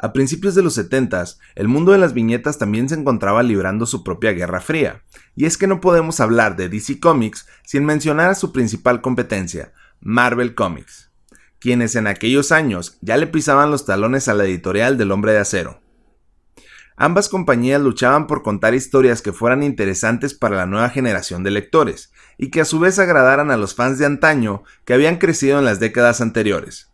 A principios de los 70s, el mundo de las viñetas también se encontraba librando su propia Guerra Fría, y es que no podemos hablar de DC Comics sin mencionar a su principal competencia, Marvel Comics, quienes en aquellos años ya le pisaban los talones a la editorial del Hombre de Acero. Ambas compañías luchaban por contar historias que fueran interesantes para la nueva generación de lectores, y que a su vez agradaran a los fans de antaño que habían crecido en las décadas anteriores.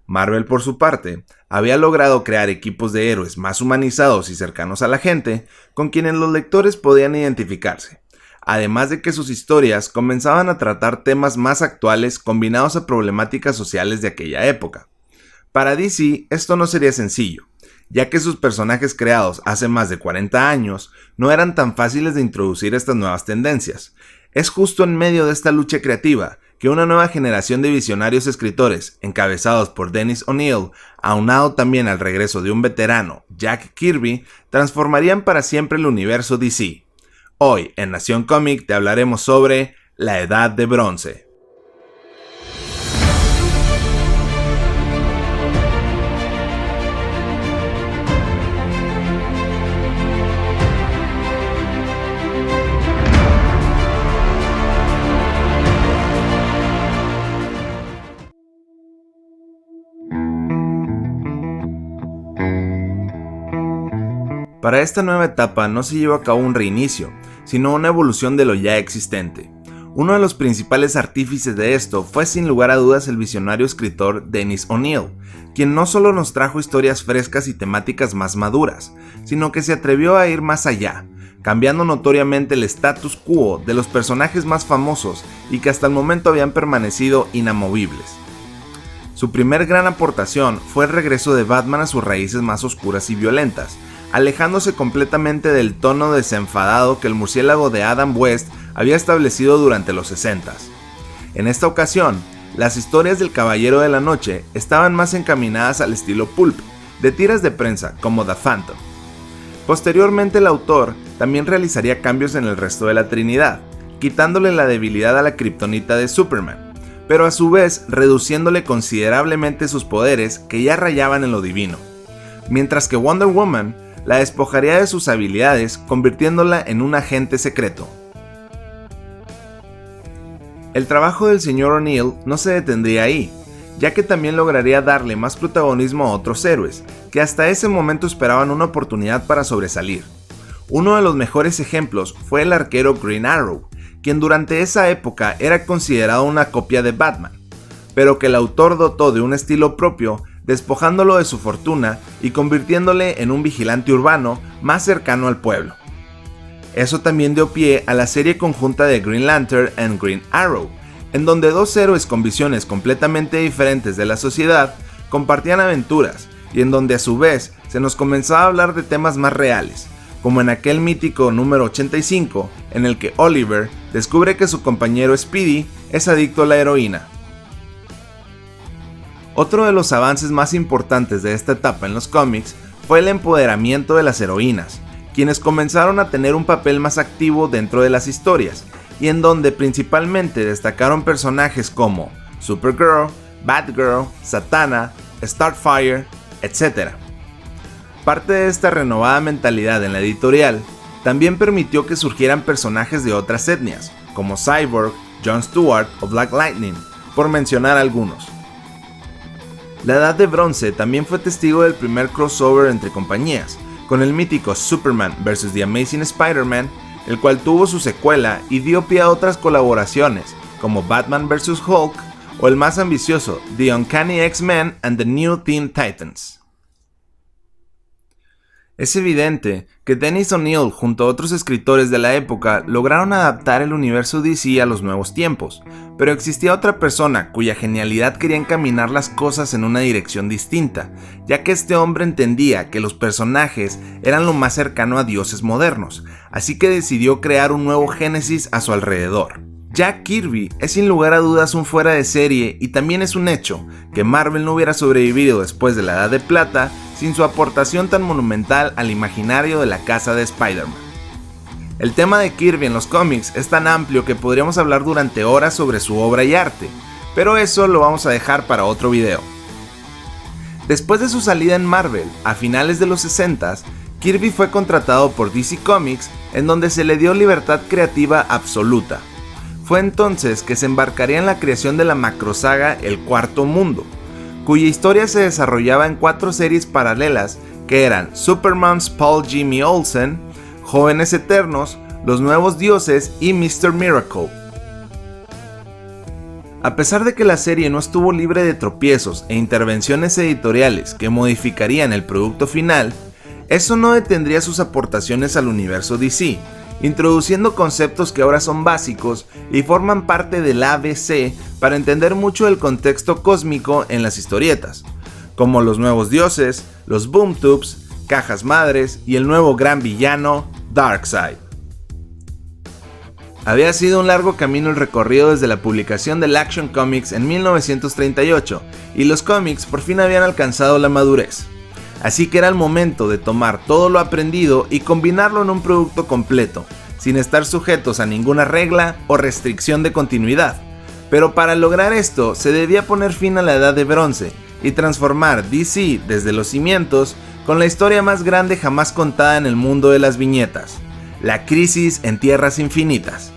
Marvel, por su parte, había logrado crear equipos de héroes más humanizados y cercanos a la gente, con quienes los lectores podían identificarse, además de que sus historias comenzaban a tratar temas más actuales combinados a problemáticas sociales de aquella época. Para DC, esto no sería sencillo, ya que sus personajes creados hace más de 40 años no eran tan fáciles de introducir estas nuevas tendencias. Es justo en medio de esta lucha creativa que una nueva generación de visionarios escritores, encabezados por Dennis O'Neil, aunado también al regreso de un veterano, Jack Kirby, transformarían para siempre el universo DC. Hoy, en Nación Comic, te hablaremos sobre la Edad de Bronce. Para esta nueva etapa no se llevó a cabo un reinicio, sino una evolución de lo ya existente. Uno de los principales artífices de esto fue sin lugar a dudas el visionario escritor Dennis O'Neil, quien no solo nos trajo historias frescas y temáticas más maduras, sino que se atrevió a ir más allá, cambiando notoriamente el status quo de los personajes más famosos y que hasta el momento habían permanecido inamovibles. Su primer gran aportación fue el regreso de Batman a sus raíces más oscuras y violentas, alejándose completamente del tono desenfadado que el murciélago de Adam West había establecido durante los 60s. En esta ocasión, las historias del Caballero de la Noche estaban más encaminadas al estilo pulp, de tiras de prensa como The Phantom. Posteriormente el autor también realizaría cambios en el resto de la Trinidad, quitándole la debilidad a la kriptonita de Superman, pero a su vez reduciéndole considerablemente sus poderes que ya rayaban en lo divino, mientras que Wonder Woman la despojaría de sus habilidades, convirtiéndola en un agente secreto. El trabajo del Sr. O'Neil no se detendría ahí, ya que también lograría darle más protagonismo a otros héroes, que hasta ese momento esperaban una oportunidad para sobresalir. Uno de los mejores ejemplos fue el arquero Green Arrow, quien durante esa época era considerado una copia de Batman, pero que el autor dotó de un estilo propio, despojándolo de su fortuna y convirtiéndole en un vigilante urbano más cercano al pueblo. Eso también dio pie a la serie conjunta de Green Lantern and Green Arrow, en donde dos héroes con visiones completamente diferentes de la sociedad compartían aventuras y en donde a su vez se nos comenzaba a hablar de temas más reales, como en aquel mítico número 85 en el que Oliver descubre que su compañero Speedy es adicto a la heroína. Otro de los avances más importantes de esta etapa en los cómics fue el empoderamiento de las heroínas, quienes comenzaron a tener un papel más activo dentro de las historias, y en donde principalmente destacaron personajes como Supergirl, Batgirl, Zatanna, Starfire, etc. Parte de esta renovada mentalidad en la editorial también permitió que surgieran personajes de otras etnias, como Cyborg, Jon Stewart o Black Lightning, por mencionar algunos. La Edad de Bronce también fue testigo del primer crossover entre compañías, con el mítico Superman vs. The Amazing Spider-Man, el cual tuvo su secuela y dio pie a otras colaboraciones, como Batman vs. Hulk o el más ambicioso The Uncanny X-Men and the New Teen Titans. Es evidente que Dennis O'Neil junto a otros escritores de la época lograron adaptar el universo DC a los nuevos tiempos, pero existía otra persona cuya genialidad quería encaminar las cosas en una dirección distinta, ya que este hombre entendía que los personajes eran lo más cercano a dioses modernos, así que decidió crear un nuevo génesis a su alrededor. Jack Kirby es sin lugar a dudas un fuera de serie y también es un hecho que Marvel no hubiera sobrevivido después de la Edad de Plata sin su aportación tan monumental al imaginario de la casa de Spider-Man. El tema de Kirby en los cómics es tan amplio que podríamos hablar durante horas sobre su obra y arte, pero eso lo vamos a dejar para otro video. Después de su salida en Marvel, a finales de los 60s, Kirby fue contratado por DC Comics, en donde se le dio libertad creativa absoluta. Fue entonces que se embarcaría en la creación de la macrosaga El Cuarto Mundo, cuya historia se desarrollaba en 4 series paralelas que eran Superman's Paul Jimmy Olsen, Jóvenes Eternos, Los Nuevos Dioses y Mr. Miracle. A pesar de que la serie no estuvo libre de tropiezos e intervenciones editoriales que modificarían el producto final, eso no detendría sus aportaciones al universo DC, introduciendo conceptos que ahora son básicos y forman parte del ABC para entender mucho del contexto cósmico en las historietas, como los nuevos dioses, los Boom Tubes, cajas madres y el nuevo gran villano, Darkseid. Había sido un largo camino el recorrido desde la publicación del Action Comics en 1938, y los cómics por fin habían alcanzado la madurez. Así que era el momento de tomar todo lo aprendido y combinarlo en un producto completo, sin estar sujetos a ninguna regla o restricción de continuidad. Pero para lograr esto se debía poner fin a la Edad de Bronce y transformar DC desde los cimientos con la historia más grande jamás contada en el mundo de las viñetas, la Crisis en Tierras Infinitas.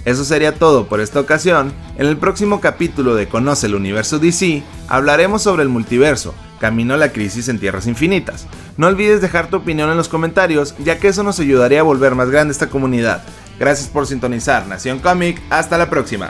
Eso sería todo por esta ocasión. En el próximo capítulo de Conoce el Universo DC, hablaremos sobre el multiverso, camino a la crisis en Tierras Infinitas. No olvides dejar tu opinión en los comentarios, ya que eso nos ayudaría a volver más grande esta comunidad. Gracias por sintonizar Nación Comic, hasta la próxima.